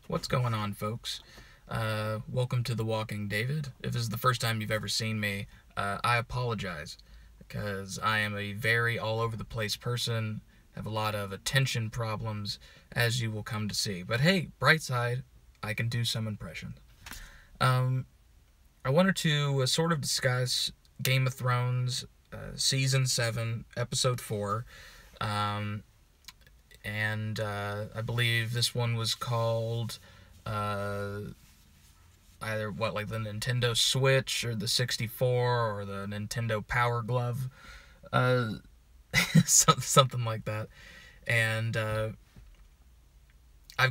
What's going on, folks? Welcome to The Walking David. If this is the first time you've ever seen me, I apologize because I am a very all over the place person, have a lot of attention problems, as you will come to see. But hey, bright side, I can do some impressions. Um, I wanted to sort of discuss Game of Thrones, Season 7, Episode 4. Um, and I believe this one was called uh, either like the Nintendo Switch or the 64 or the Nintendo Power Glove, uh, something like that. And I've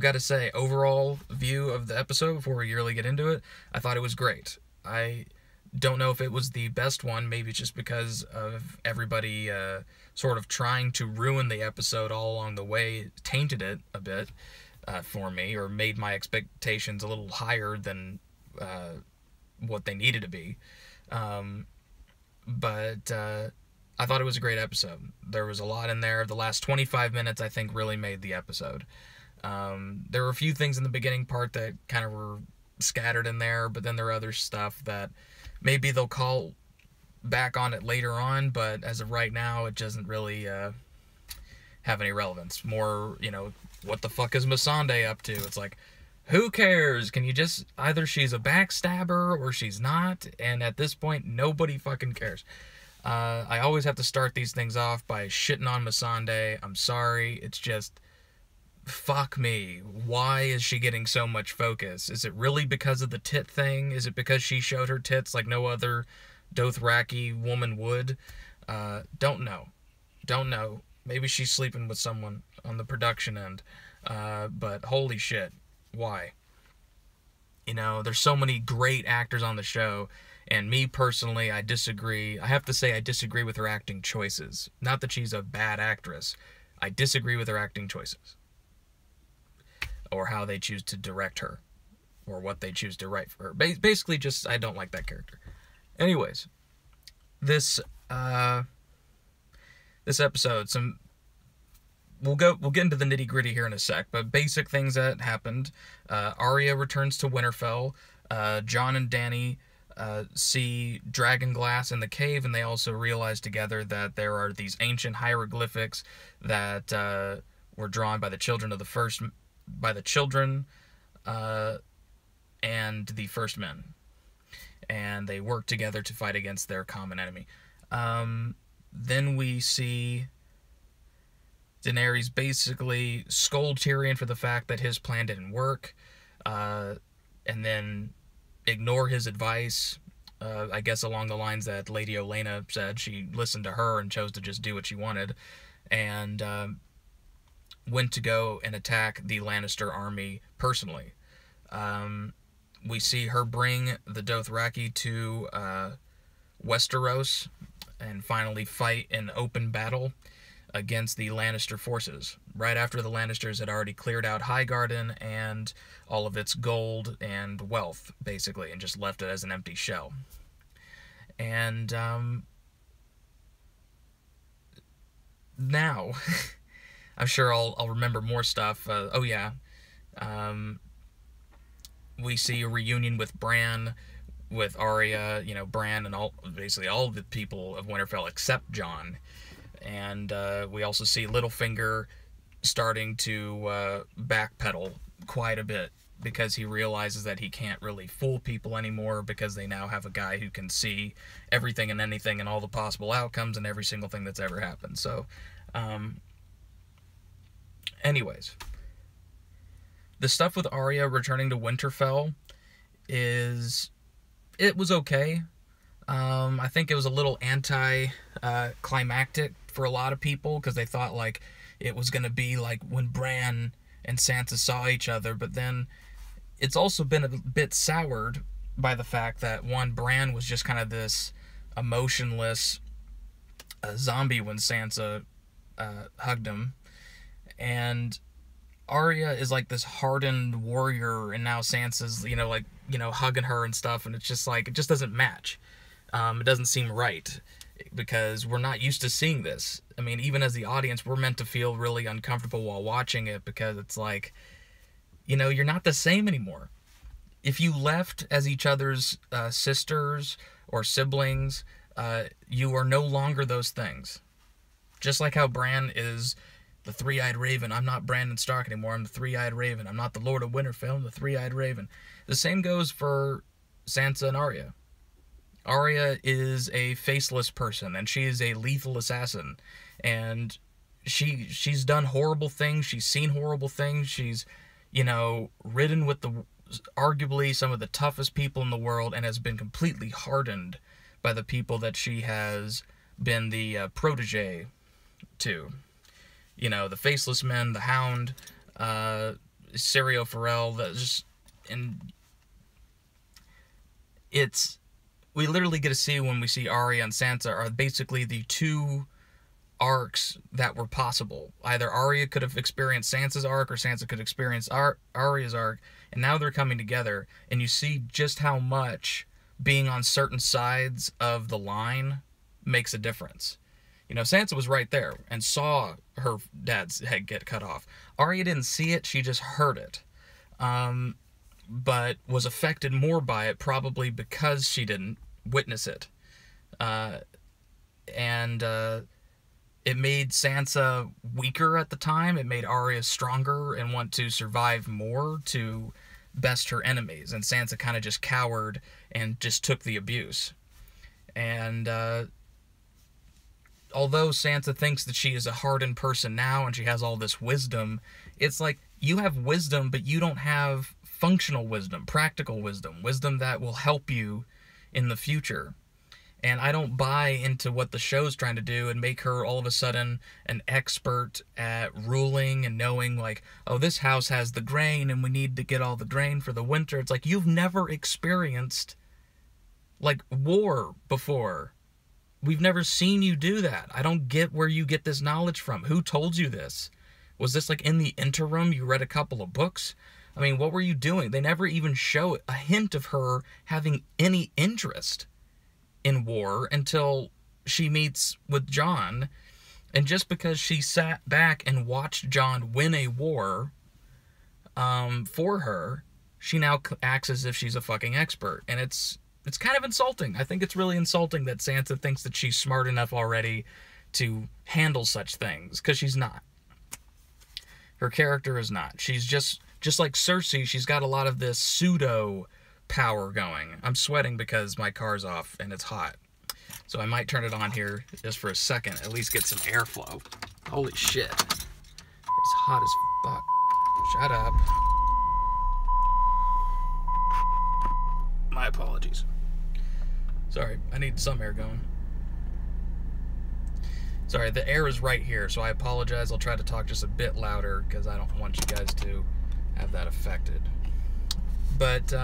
got to say, overall view of the episode before we really get into it, I thought it was great. I don't know if it was the best one, maybe just because of everybody sort of trying to ruin the episode all along the way, tainted it a bit for me, or made my expectations a little higher than what they needed to be. Um, but I thought it was a great episode. There was a lot in there. The last 25 minutes, I think, really made the episode. There were a few things in the beginning part that kind of were scattered in there, but then there are other stuff that maybe they'll call back on it later on, but as of right now, it doesn't really have any relevance. More, what the fuck is Missandei up to? It's like, who cares? Can you just, either she's a backstabber or she's not, and at this point, nobody fucking cares. I always have to start these things off by shitting on Missandei. I'm sorry, it's just, fuck me. Why is she getting so much focus? Is it really because of the tit thing? Is it because she showed her tits like no other Dothraki woman would? Don't know. Don't know. Maybe she's sleeping with someone on the production end. But holy shit. Why? There's so many great actors on the show, and me personally, I disagree. I have to say I disagree with her acting choices. Not that she's a bad actress. I disagree with her acting choices. Or how they choose to direct her. Or what they choose to write for her. Basically, just, I don't like that character. Anyways, this episode, we'll get into the nitty gritty here in a sec, but basic things that happened. Arya returns to Winterfell. Jon and Dany see Dragonglass in the cave, and they also realize together that there are these ancient hieroglyphics that were drawn by the children and the first men, and they work together to fight against their common enemy. Then we see Daenerys basically scold Tyrion for the fact that his plan didn't work, and then ignore his advice. I guess along the lines that Lady Olenna said. She listened to her and chose to just do what she wanted, and went to go and attack the Lannister army personally. We see her bring the Dothraki to Westeros and finally fight an open battle against the Lannister forces, right after the Lannisters had already cleared out Highgarden and all of its gold and wealth, basically, and just left it as an empty shell. And now, I'm sure I'll remember more stuff. We see a reunion with Bran, with Arya, Bran and basically all of the people of Winterfell except Jon. And we also see Littlefinger starting to backpedal quite a bit because he realizes that he can't really fool people anymore because they now have a guy who can see everything and anything and all the possible outcomes and every single thing that's ever happened. So, anyways, the stuff with Arya returning to Winterfell it was okay. I think it was a little anti-climactic for a lot of people because they thought like it was going to be like when Bran and Sansa saw each other, but then it's also been a bit soured by the fact that, one, Bran was just kind of this emotionless zombie when Sansa hugged him, and Arya is like this hardened warrior, and now Sansa's, hugging her and stuff, and it's just like, it just doesn't match. It doesn't seem right, because we're not used to seeing this. I mean, even as the audience, we're meant to feel really uncomfortable while watching it, because it's like, you know, you're not the same anymore. If you left as each other's sisters or siblings, you are no longer those things. Just like how Bran is the three-eyed raven. I'm not Brandon Stark anymore. I'm the three-eyed raven. I'm not the Lord of Winterfell. I'm the three-eyed raven. The same goes for Sansa and Arya. Arya is a faceless person, and she is a lethal assassin. And she's done horrible things. She's seen horrible things. She's, you know, ridden with the arguably some of the toughest people in the world, and has been completely hardened by the people that she has been the protege to. You know, the Faceless Men, the Hound, Syrio Forel, we literally get to see, when we see Arya and Sansa, are basically the two arcs that were possible. Either Arya could have experienced Sansa's arc, or Sansa could experience Arya's arc, and now they're coming together, and you see just how much being on certain sides of the line makes a difference. You know, Sansa was right there and saw her dad's head get cut off. Arya didn't see it, she just heard it. But was affected more by it, probably because she didn't witness it. It made Sansa weaker at the time. It made Arya stronger and want to survive more to best her enemies. And Sansa kind of just cowered and just took the abuse. And although Sansa thinks that she is a hardened person now and she has all this wisdom, it's like, you have wisdom, but you don't have functional wisdom, practical wisdom, wisdom that will help you in the future. And I don't buy into what the show's trying to do and make her all of a sudden an expert at ruling and knowing, like, oh, this house has the grain and we need to get all the grain for the winter. It's like, you've never experienced, like, war before. We've never seen you do that. I don't get where you get this knowledge from. Who told you this? Was this like in the interim you read a couple of books? I mean, what were you doing? They never even show a hint of her having any interest in war until she meets with Jon. And just because she sat back and watched Jon win a war for her, she now acts as if she's a fucking expert. And it's kind of insulting. I think it's really insulting that Sansa thinks that she's smart enough already to handle such things, because she's not. Her character is not. She's just like Cersei, she's got a lot of this pseudo power going. I'm sweating because my car's off and it's hot. So I might turn it on here just for a second, at least get some airflow. Holy shit. It's hot as fuck. Shut up. My apologies. Sorry, I need some air going. Sorry, the air is right here, so I apologize. I'll try to talk just a bit louder because I don't want you guys to have that affected. But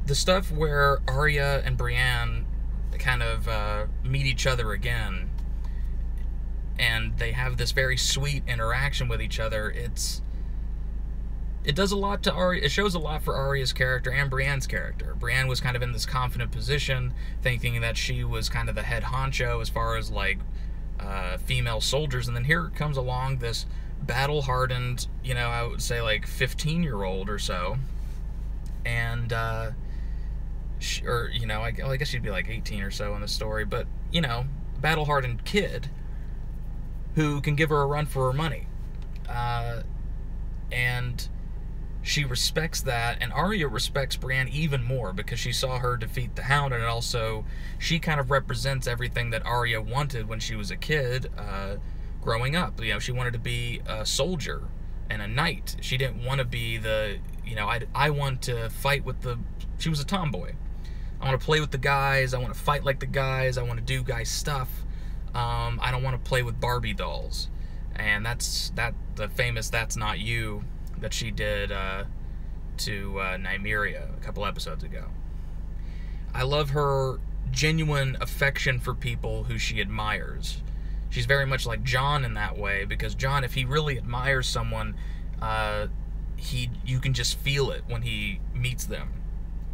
the stuff where Arya and Brienne kind of meet each other again, and they have this very sweet interaction with each other, it does a lot to Arya. It shows a lot for Arya's character and Brienne's character. Brienne was kind of in this confident position, thinking that she was kind of the head honcho as far as, like, female soldiers, and then here comes along this battle-hardened, you know, I would say, like, 15-year-old or so, and, or, you know, well, I guess she'd be, like, 18 or so in the story, but, you know, battle-hardened kid who can give her a run for her money. And she respects that, and Arya respects Brienne even more because she saw her defeat the Hound, and also she kind of represents everything that Arya wanted when she was a kid, growing up. You know, she wanted to be a soldier and a knight. She didn't want to be the, you know, I want to fight with the, she was a tomboy. I want to play with the guys, I want to fight like the guys, I want to do guy stuff. I don't want to play with Barbie dolls. And the famous That's Not You that she did to Nymeria a couple episodes ago. I love her genuine affection for people who she admires. She's very much like Jon in that way, because Jon, if he really admires someone, you can just feel it when he meets them.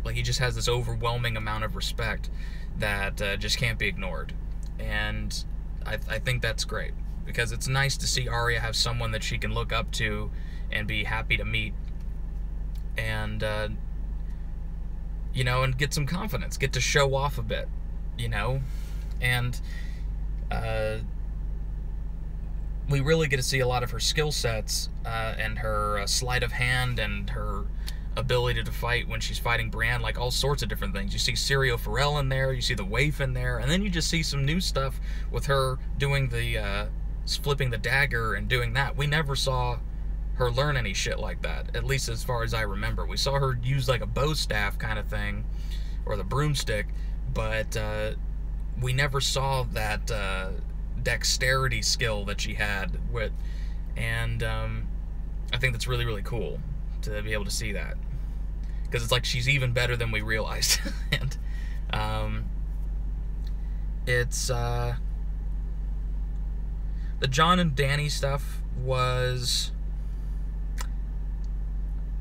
Like, he just has this overwhelming amount of respect that just can't be ignored. And I think that's great, because it's nice to see Arya have someone that she can look up to and be happy to meet, and you know, and get some confidence, get to show off a bit, you know, and we really get to see a lot of her skill sets, and her sleight of hand, and her ability to fight when she's fighting Brienne, like all sorts of different things. You see Syrio Forel in there, you see the waif in there, and then you just see some new stuff with her doing the flipping the dagger and doing that. We never saw her learn any shit like that, at least as far as I remember. We saw her use like a bow staff kind of thing, or the broomstick, but we never saw that dexterity skill that she had with, and I think that's really, really cool to be able to see that, because it's like she's even better than we realized. And it's the Jon and Dany stuff was,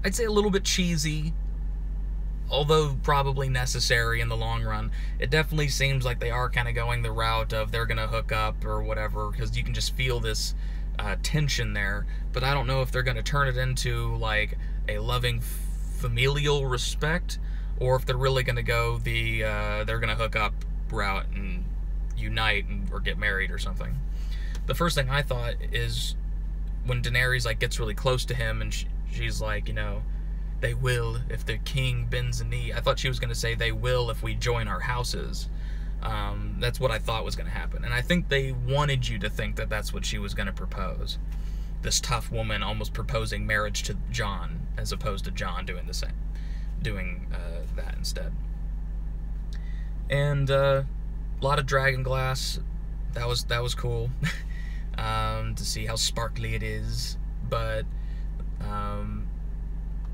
I'd say, a little bit cheesy, although probably necessary in the long run. It definitely seems like they are kind of going the route of they're gonna hook up or whatever, because you can just feel this tension there. But I don't know if they're gonna turn it into like a loving familial respect, or if they're really gonna go the they're gonna hook up route and unite or get married or something. The first thing I thought is when Daenerys like gets really close to him and she's like, you know, they will if the king bends a knee. I thought she was going to say they will if we join our houses. That's what I thought was going to happen. And I think they wanted you to think that that's what she was going to propose. This tough woman almost proposing marriage to Jon, as opposed to Jon doing the same, doing that instead. And a lot of dragon glass. That was cool to see how sparkly it is. But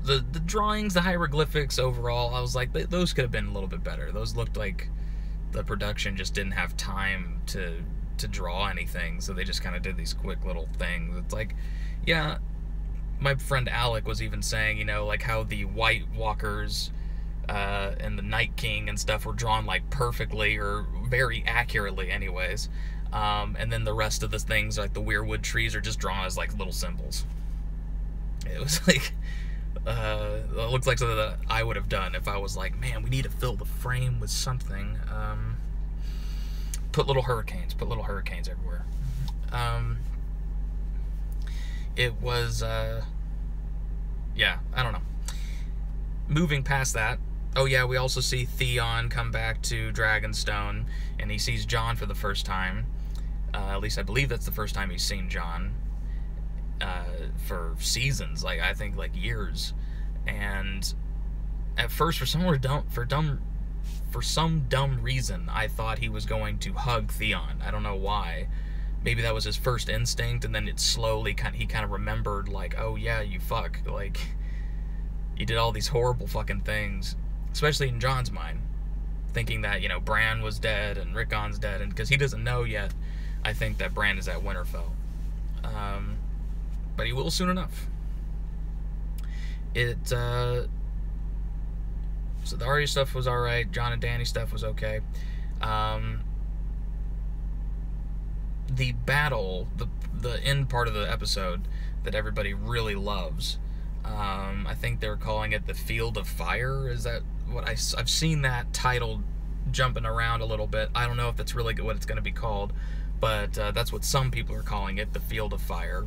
the drawings, the hieroglyphics overall, I was like, those could have been a little bit better. Those looked like the production just didn't have time to draw anything, so they just kind of did these quick little things. It's like, yeah, my friend Alec was even saying, you know, like how the White Walkers and the Night King and stuff were drawn like perfectly, or very accurately anyways, and then the rest of the things, like the weirwood trees, are just drawn as like little symbols. It was like, it looks like something that I would have done if I was like, man, we need to fill the frame with something. Put little hurricanes everywhere. It was, yeah, I don't know. Moving past that, oh yeah, we also see Theon come back to Dragonstone, and he sees Jon for the first time. At least I believe that's the first time he's seen Jon. For seasons, like I think like years. And at first, for some dumb reason, I thought he was going to hug Theon. I don't know why. Maybe that was his first instinct, and then it slowly he kind of remembered, like, oh yeah, you fuck, like you did all these horrible fucking things, especially in Jon's mind, thinking that, you know, Bran was dead and Rickon's dead, and because he doesn't know yet, I think that Bran is at Winterfell. But he will soon enough. So the Arya stuff was alright. Jon and Dany stuff was okay. The battle, the end part of the episode that everybody really loves, I think they're calling it the Field of Fire. Is that what I've seen that title jumping around a little bit. I don't know if that's really what it's going to be called, but that's what some people are calling it, the Field of Fire.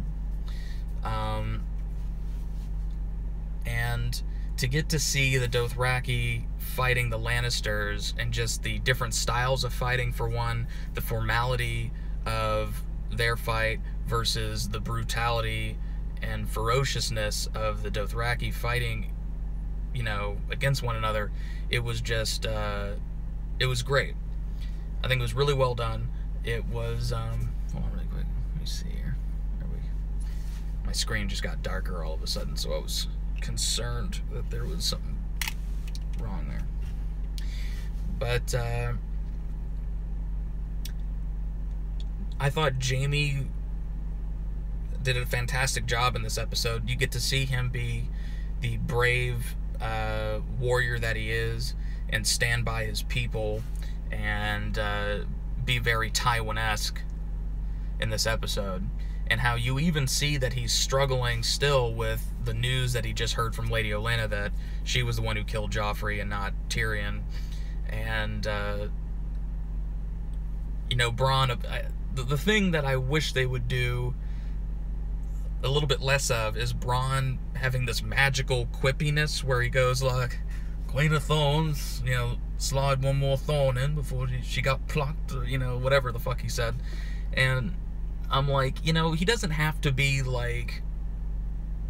And to get to see the Dothraki fighting the Lannisters, and just the different styles of fighting, for one, the formality of their fight versus the brutality and ferociousness of the Dothraki fighting, you know, against one another, it was just, it was great. I think it was really well done. It was, hold on really quick, let me see here. My screen just got darker all of a sudden, so I was concerned that there was something wrong there. But I thought Jaime did a fantastic job in this episode. You get to see him be the brave warrior that he is, and stand by his people, and be very Tywin-esque in this episode. and how you even see that he's struggling still with the news that he just heard from Lady Olenna that she was the one who killed Joffrey and not Tyrion. And you know, Bronn, the thing that I wish they would do a little bit less of is Bronn having this magical quippiness where he goes like, Queen of Thorns, you know, slide one more thorn in before she got plucked, or, you know, whatever the fuck he said. And I'm like, you know, he doesn't have to be like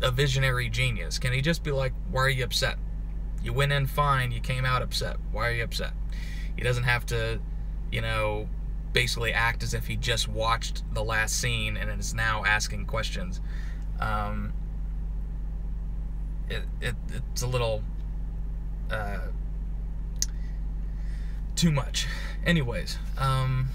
a visionary genius. Can he just be like, why are you upset? You went in fine, you came out upset. Why are you upset? He doesn't have to, you know, basically act as if he just watched the last scene and is now asking questions. It's a little too much. Anyways, Jaime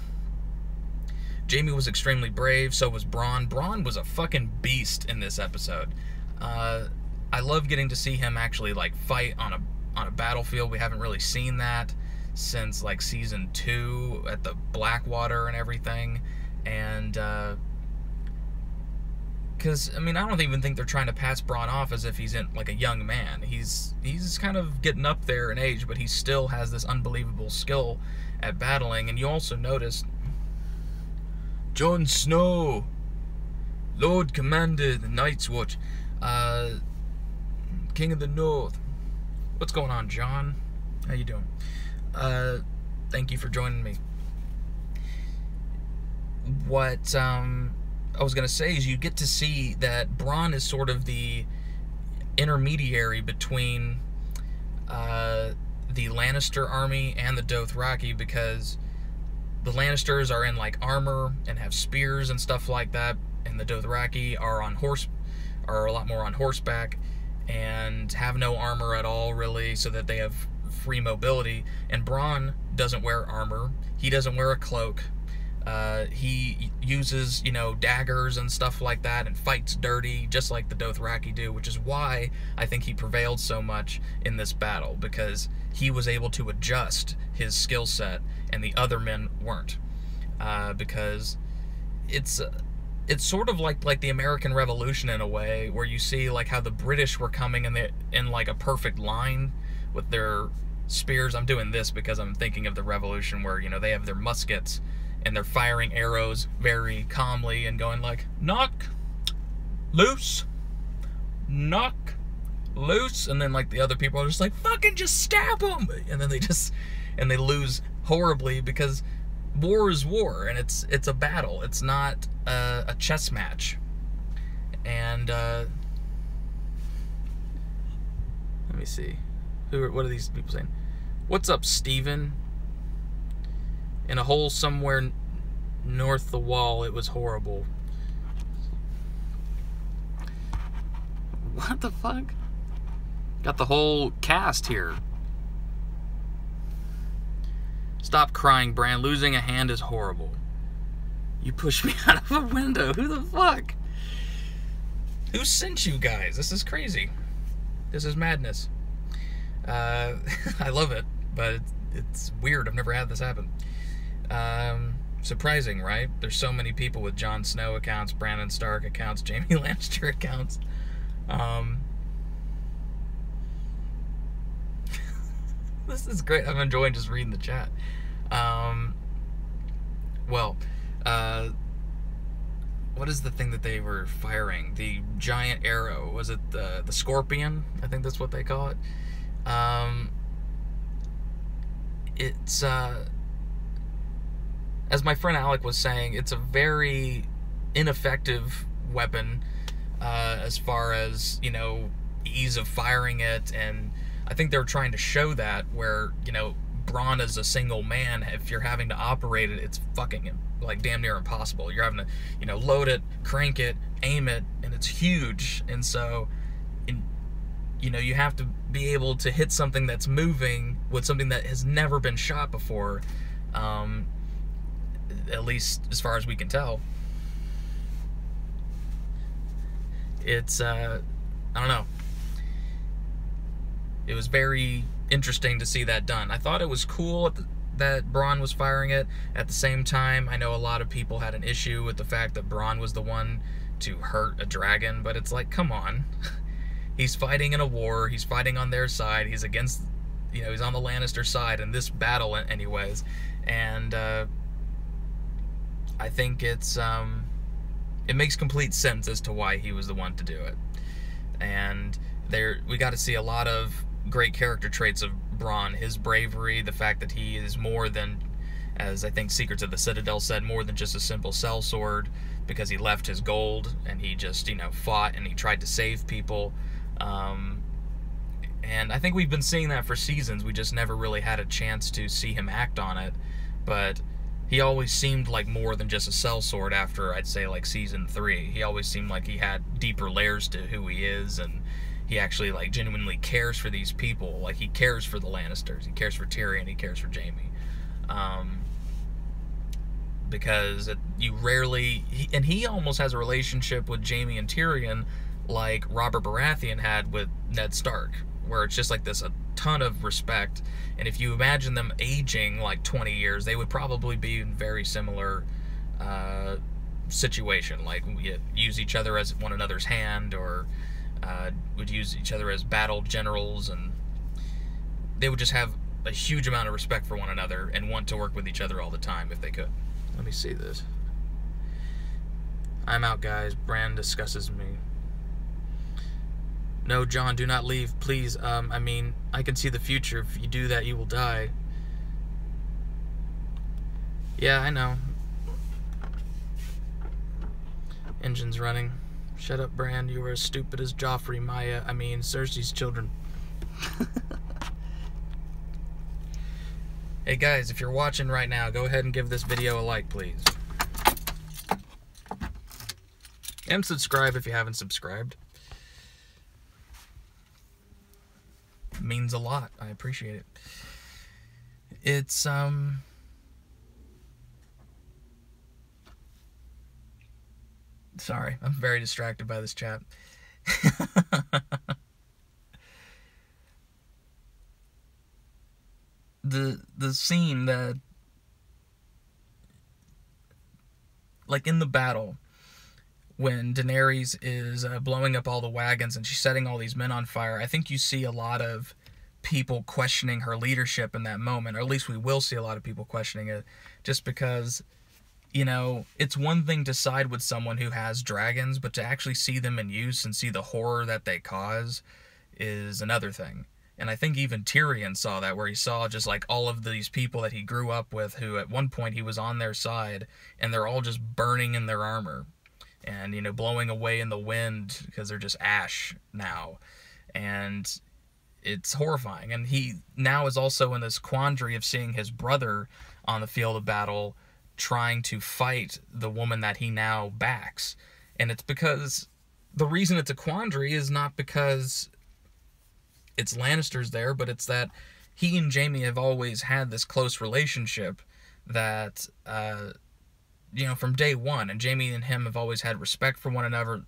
was extremely brave, so was Bronn. Bronn was a fucking beast in this episode. I love getting to see him actually like fight on a battlefield. We haven't really seen that since like season 2 at the Blackwater and everything. And because I mean, I don't even think they're trying to pass Bronn off as if he's in like a young man. He's kind of getting up there in age, but he still has this unbelievable skill at battling. And you also notice Jon Snow, Lord Commander, the Night's Watch, King of the North. What's going on, John? How you doing? Thank you for joining me. What I was gonna say is you get to see that Bronn is sort of the intermediary between the Lannister army and the Dothraki, because the Lannisters are in like armor and have spears and stuff like that, and the Dothraki are a lot more on horseback and have no armor at all, really, so that they have free mobility. And Bronn doesn't wear armor. He doesn't wear a cloak. He uses, you know, daggers and stuff like that and fights dirty, just like the Dothraki do, which is why I think he prevailed so much in this battle, because he was able to adjust his skill set and the other men weren't. Because it's sort of like the American Revolution in a way, where you see like how the British were coming in like a perfect line with their spears. I'm doing this because I'm thinking of the Revolution, where, you know, they have their muskets and they're firing arrows very calmly and going like, knock, loose, knock, loose, and then like the other people are just like, fucking just stab them, and then they lose horribly, because war is war, and it's a battle. It's not a chess match. And let me see, what are these people saying? What's up, Steven? In a hole somewhere north the wall, it was horrible. What the fuck? Got the whole cast here. Stop crying, Bran. Losing a hand is horrible. You pushed me out of a window. Who the fuck? Who sent you guys? This is crazy. This is madness. I love it, but it's weird. I've never had this happen. Surprising, right? There's so many people with Jon Snow accounts, Brandon Stark accounts, Jaime Lannister accounts. This is great. I'm enjoying just reading the chat. What is the thing that they were firing? The giant arrow. Was it the scorpion? I think that's what they call it. It's as my friend Alec was saying, it's a very ineffective weapon as far as, you know, ease of firing it. And I think they're trying to show that, where, you know, Bronn is a single man. If you're having to operate it, it's fucking like damn near impossible. You're having to, you know, load it, crank it, aim it, and it's huge. And so, you know, you have to be able to hit something that's moving with something that has never been shot before, at least as far as we can tell. It's I don't know. It was very interesting to see that done. I thought it was cool that Bronn was firing it. At the same time, I know a lot of people had an issue with the fact that Bronn was the one to hurt a dragon, but it's like, come on. He's fighting in a war, he's fighting on their side, he's against, he's on the Lannister side in this battle anyways, and I think it makes complete sense as to why he was the one to do it. And we got to see a lot of great character traits of Bronn, his bravery, the fact that he is more than, as I think Secrets of the Citadel said, more than just a simple sellsword, because he left his gold and he just, fought and he tried to save people. And I think we've been seeing that for seasons. We just never really had a chance to see him act on it. But he always seemed like more than just a sellsword after, I'd say, like season 3. He always seemed like he had deeper layers to who he is, and he actually, like, genuinely cares for these people. Like, he cares for the Lannisters, he cares for Tyrion, he cares for Jaime. Because you rarely... he almost has a relationship with Jaime and Tyrion like Robert Baratheon had with Ned Stark, where it's just like this, a ton of respect. And if you imagine them aging like 20 years, they would probably be in very similar situation. Like, use each other as one another's hand, or would use each other as battle generals, and they would just have a huge amount of respect for one another and want to work with each other all the time if they could. Let me see this. I'm out, guys. Bran discusses me. No, John, do not leave, please. I mean, I can see the future. If you do that, you will die. Yeah, I know. Engine's running. Shut up, Bran. You are as stupid as Joffrey, Cersei's children. Hey, guys, if you're watching right now, go ahead and give this video a like, please. And subscribe if you haven't subscribed. It means a lot. I appreciate it. It's, sorry, I'm very distracted by this chat. The scene that, like, in the battle, when Daenerys is blowing up all the wagons and she's setting all these men on fire, I think you see a lot of people questioning her leadership in that moment, or at least we will see a lot of people questioning it, just because, it's one thing to side with someone who has dragons, but to actually see them in use and see the horror that they cause is another thing. And I think even Tyrion saw that, where he saw just like all of these people that he grew up with, who at one point he was on their side, and they're all just burning in their armor and, blowing away in the wind because they're just ash now. And it's horrifying. And he now is also in this quandary of seeing his brother on the field of battle trying to fight the woman that he now backs. And it's because the reason it's a quandary is not because it's Lannisters there, but it's that he and Jaime have always had this close relationship that, from day one, and Jaime and him have always had respect for one another,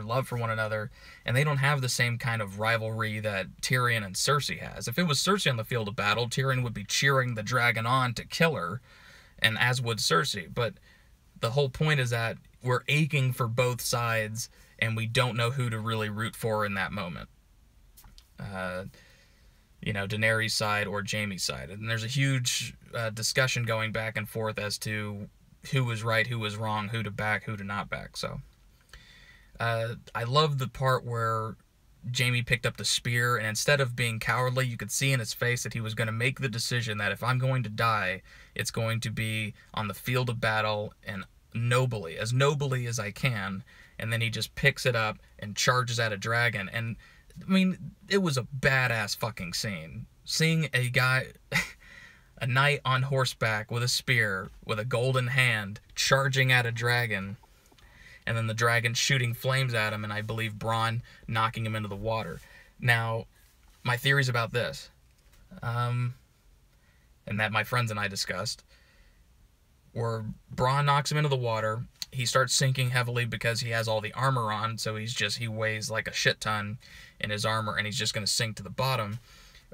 love for one another, and they don't have the same kind of rivalry that Tyrion and Cersei has. If it was Cersei on the field of battle, Tyrion would be cheering the dragon on to kill her, and as would Cersei. But the whole point is that we're aching for both sides, and we don't know who to really root for in that moment. Daenerys' side or Jaime's side. And there's a huge discussion going back and forth as to who was right, who was wrong, who to back, who to not back. So, I love the part where Jaime picked up the spear, and instead of being cowardly, you could see in his face that he was going to make the decision that if I'm going to die, it's going to be on the field of battle and nobly as I can. And then he just picks it up and charges at a dragon. And I mean, it was a badass fucking scene. Seeing a guy, a knight on horseback with a spear, with a golden hand, charging at a dragon, and then the dragon shooting flames at him, and I believe Bronn knocking him into the water. Now, my theories about this, and that my friends and I discussed, were Bronn knocks him into the water. He starts sinking heavily because he has all the armor on, so he weighs like a shit ton in his armor, and he's just going to sink to the bottom.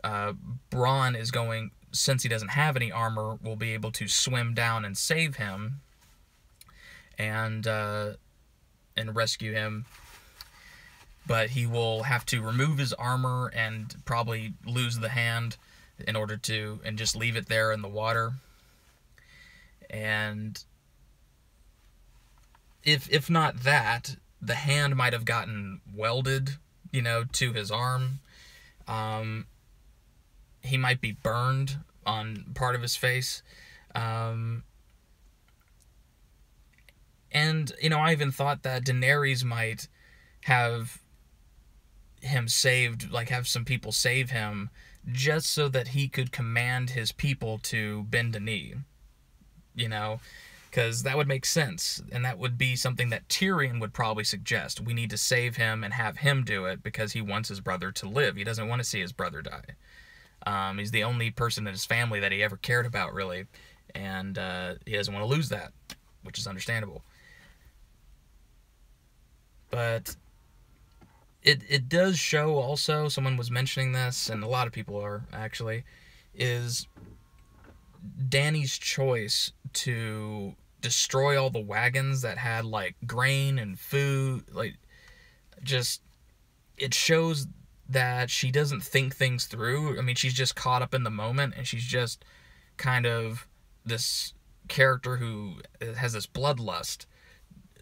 Bronn is going, since he doesn't have any armor, will be able to swim down and save him and rescue him. But he will have to remove his armor and probably lose the hand in order to, and just leave it there in the water. And if not that, the hand might have gotten welded, to his arm. He might be burned on part of his face. And, I even thought that Daenerys might have him saved, like have some people save him, just so that he could command his people to bend a knee. Because that would make sense, and that would be something that Tyrion would probably suggest. We need to save him and have him do it because he wants his brother to live. He doesn't want to see his brother die. He's the only person in his family that he ever cared about, really, and he doesn't want to lose that, which is understandable. But it does show also, someone was mentioning this, and a lot of people are actually, is Dany's choice to destroy all the wagons that had like grain and food, like, just, it shows that she doesn't think things through. I mean, she's just caught up in the moment, and she's just kind of this character who has this bloodlust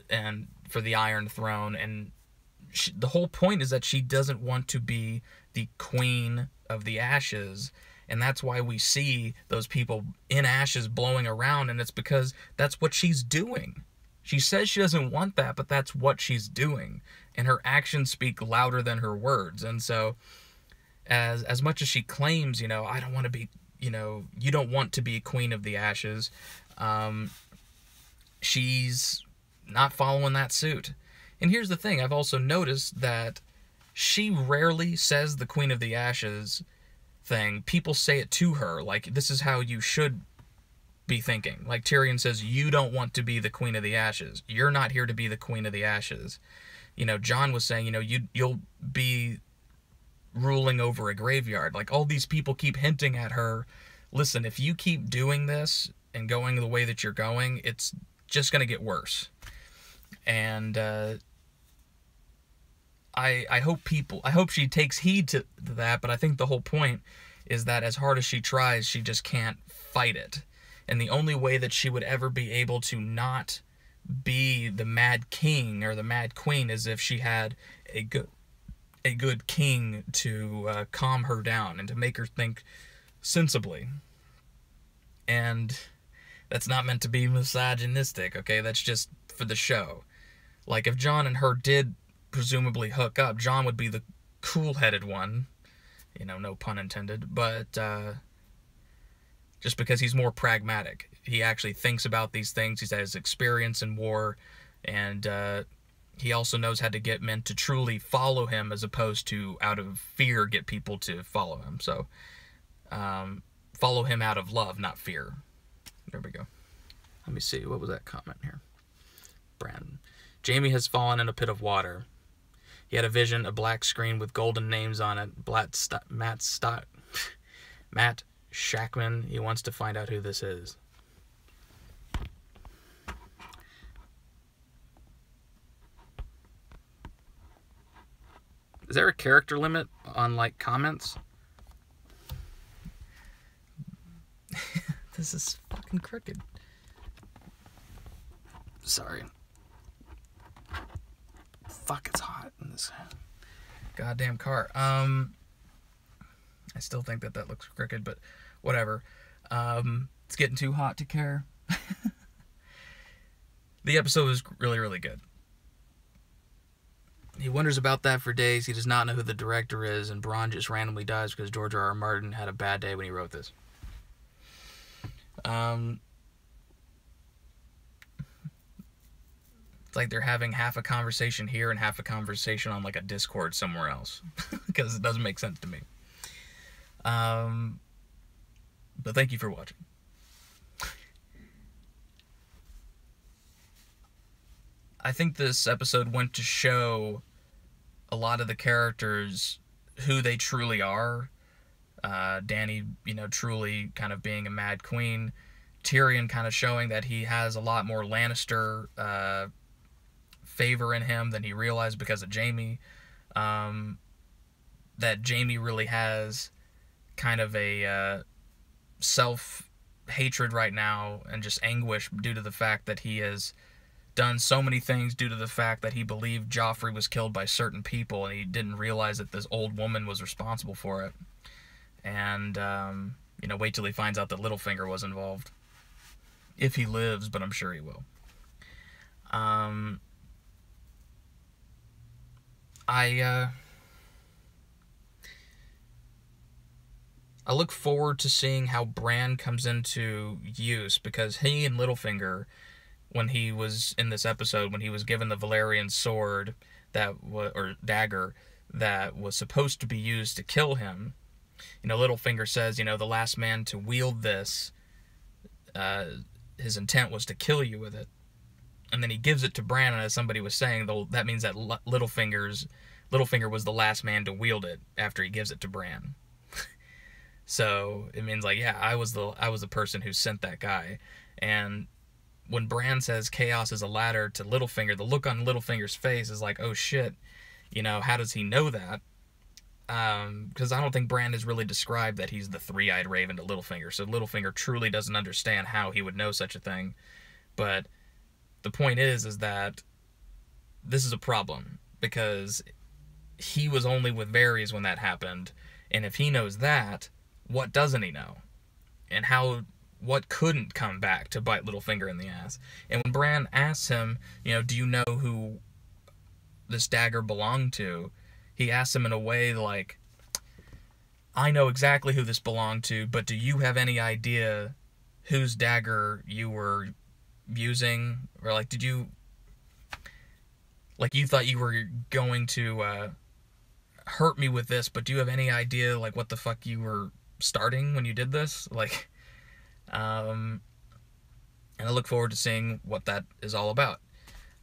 and for the Iron Throne, and the whole point is that she doesn't want to be the queen of the ashes, and that's why we see those people in ashes blowing around, and it's because that's what she's doing. She says she doesn't want that, but that's what she's doing, and her actions speak louder than her words. And so as much as she claims, I don't want to be, you don't want to be queen of the ashes, she's not following that suit. And here's the thing, I've also noticed that she rarely says the Queen of the Ashes thing. People say it to her, like, this is how you should be thinking. Like, Tyrion says, you don't want to be the Queen of the Ashes. You're not here to be the Queen of the Ashes. Jon was saying, you'll be ruling over a graveyard. Like, all these people keep hinting at her, listen, if you keep doing this and going the way that you're going, it's just going to get worse. And I hope she takes heed to that, but I think the whole point is that as hard as she tries, she just can't fight it. And the only way that she would ever be able to not be the Mad King or the Mad Queen is if she had a good king to calm her down and to make her think sensibly. And that's not meant to be misogynistic, okay? That's just for the show. Like, if Jon and her did presumably hook up, Jon would be the cool-headed one, no pun intended, but just because he's more pragmatic. He actually thinks about these things. He has experience in war, and he also knows how to get men to truly follow him as opposed to, out of fear, get people to follow him. So, follow him out of love, not fear. There we go. Let me see. What was that comment here? Brandon. Jaime has fallen in a pit of water. He had a vision, a black screen with golden names on it. Matt Shackman. He wants to find out who this is. Is there a character limit on, like, comments? This is fucking crooked. Sorry. Fuck, it's hot in this goddamn car. I still think that looks crooked, but whatever. It's getting too hot to care. The episode was really, really good. He wonders about that for days. He does not know who the director is, and Bronn just randomly dies because George R.R. Martin had a bad day when he wrote this. It's like they're having half a conversation here and half a conversation on, like, a Discord somewhere else. Because it doesn't make sense to me. But thank you for watching. I think this episode went to show a lot of the characters who they truly are. Dany, truly kind of being a mad queen. Tyrion kind of showing that he has a lot more Lannister favor in him than he realized because of Jaime. That Jaime really has kind of a self-hatred right now and just anguish due to the fact that he has done so many things, due to the fact that he believed Joffrey was killed by certain people and he didn't realize that this old woman was responsible for it. And, wait till he finds out that Littlefinger was involved. If he lives, but I'm sure he will. I look forward to seeing how Bran comes into use, because he and Littlefinger, when he was in this episode, when he was given the Valyrian sword or dagger that was supposed to be used to kill him, Littlefinger says, the last man to wield this, his intent was to kill you with it. And then he gives it to Bran, and as somebody was saying, that means that Littlefinger was the last man to wield it after he gives it to Bran. So it means I was the person who sent that guy. And when Bran says chaos is a ladder to Littlefinger, the look on Littlefinger's face is like, oh shit, how does he know that? Because I don't think Bran has really described that he's the three-eyed raven to Littlefinger, so Littlefinger truly doesn't understand how he would know such a thing. But the point is that this is a problem, because he was only with Varys when that happened, and if he knows that, what doesn't he know? And what couldn't come back to bite Littlefinger in the ass? And when Bran asks him, do you know who this dagger belonged to? He asks him in a way like, I know exactly who this belonged to, but do you have any idea whose dagger you were using? Or did you... you thought you were going to hurt me with this, but do you have any idea what the fuck you were starting when you did this? And I look forward to seeing what that is all about.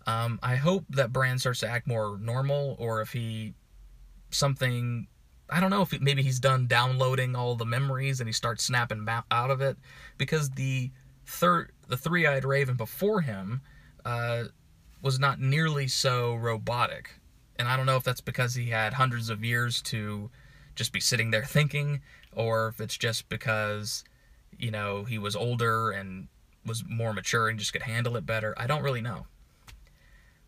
I hope that Bran starts to act more normal, or if I don't know, if maybe he's done downloading all the memories and he starts snapping out of it, because the three-eyed raven before him was not nearly so robotic. And I don't know if that's because he had hundreds of years to just be sitting there thinking, or if it's just because, he was older and was more mature and just could handle it better. I don't really know.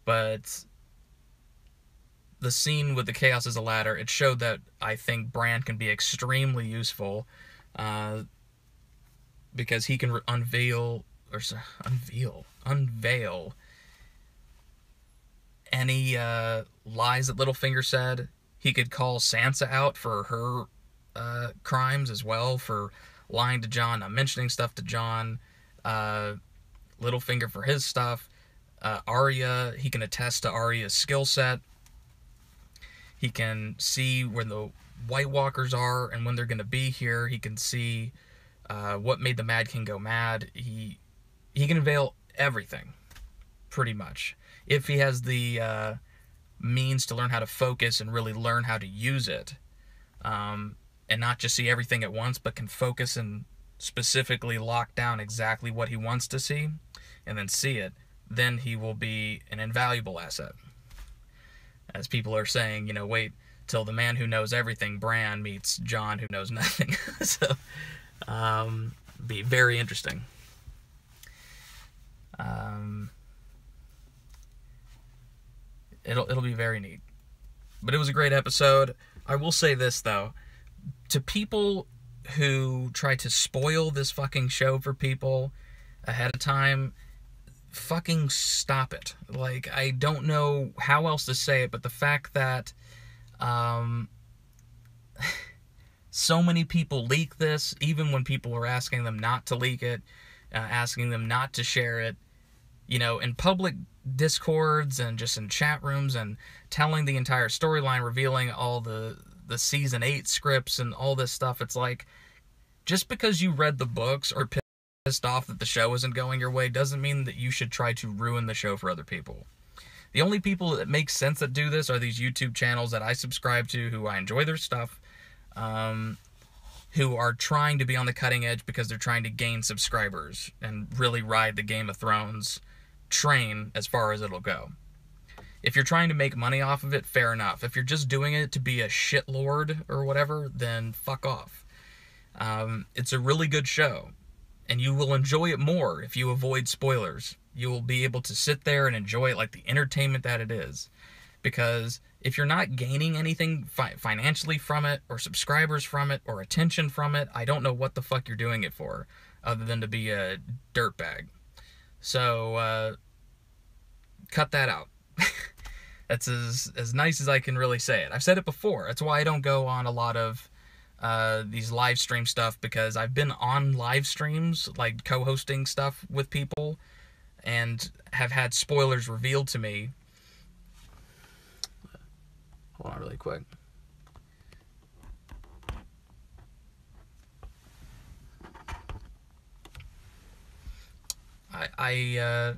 But the scene with the chaos as a ladder, it showed that I think Bran can be extremely useful, because he can unveil any lies that Littlefinger said. He could call Sansa out for her crimes as well, for lying to Jon, not mentioning stuff to Jon. Littlefinger for his stuff. Arya, he can attest to Arya's skill set. He can see where the White Walkers are and when they're going to be here. He can see what made the Mad King go mad. He can unveil everything, pretty much, if he has the means to learn how to focus and really learn how to use it, and not just see everything at once, but can focus and specifically lock down exactly what he wants to see and then see it. Then he will be an invaluable asset. As people are saying, wait till the man who knows everything, Bran, meets Jon who knows nothing. So, be very interesting. It'll be very neat. But it was a great episode. I will say this, though. To people who try to spoil this fucking show for people ahead of time, fucking stop it. I don't know how else to say it, but the fact that so many people leak this, even when people are asking them not to leak it, asking them not to share it, in public discords and just in chat rooms, and telling the entire storyline, revealing all the season 8 scripts and all this stuff. It's just because you read the books or pissed off that the show isn't going your way doesn't mean that you should try to ruin the show for other people. The only people that make sense that do this are these YouTube channels that I subscribe to, who I enjoy their stuff. who are trying to be on the cutting edge because they're trying to gain subscribers and really ride the Game of Thrones train as far as it'll go. If you're trying to make money off of it, fair enough. If you're just doing it to be a shitlord or whatever, then fuck off. It's a really good show, and you will enjoy it more if you avoid spoilers. You will be able to sit there and enjoy it like the entertainment that it is. Because if you're not gaining anything financially from it, or subscribers from it, or attention from it, I don't know what the fuck you're doing it for, other than to be a dirtbag. So, cut that out. That's as nice as I can really say it. I've said it before. That's why I don't go on a lot of these live stream stuff, because I've been on live streams, like co-hosting stuff with people, and have had spoilers revealed to me. Hold on really quick. I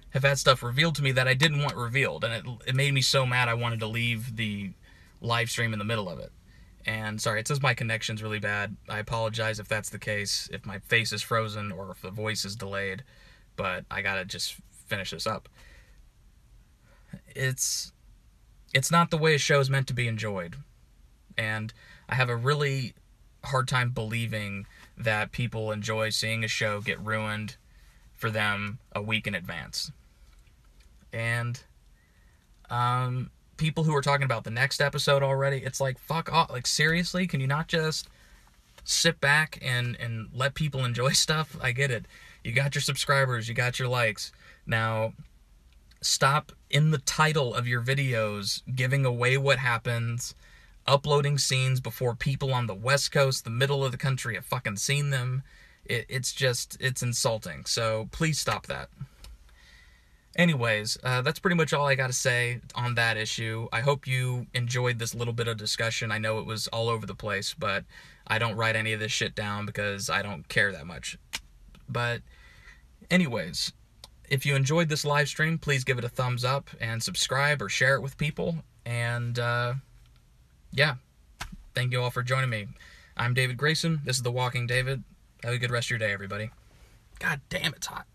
have had stuff revealed to me that I didn't want revealed, and it made me so mad I wanted to leave the live stream in the middle of it. And sorry, it says my connection's really bad. I apologize if that's the case, if my face is frozen or if the voice is delayed, but I gotta just finish this up. It's not the way a show is meant to be enjoyed, and I have a really hard time believing that people enjoy seeing a show get ruined for them a week in advance. And people who are talking about the next episode already, it's like, fuck off. Like, seriously, can you not just sit back and let people enjoy stuff? I get it. You got your subscribers, you got your likes. Now, stop in the title of your videos giving away what happens, uploading scenes before people on the West Coast, the middle of the country, have fucking seen them. It's insulting. So please stop that. Anyways, that's pretty much all I got to say on that issue. I hope you enjoyed this little bit of discussion. I know it was all over the place, but I don't write any of this shit down because I don't care that much. But anyways, if you enjoyed this live stream, please give it a thumbs up and subscribe or share it with people. And yeah, thank you all for joining me. I'm David Grayson. This is The Walking David. Have a good rest of your day, everybody. God damn, it's hot.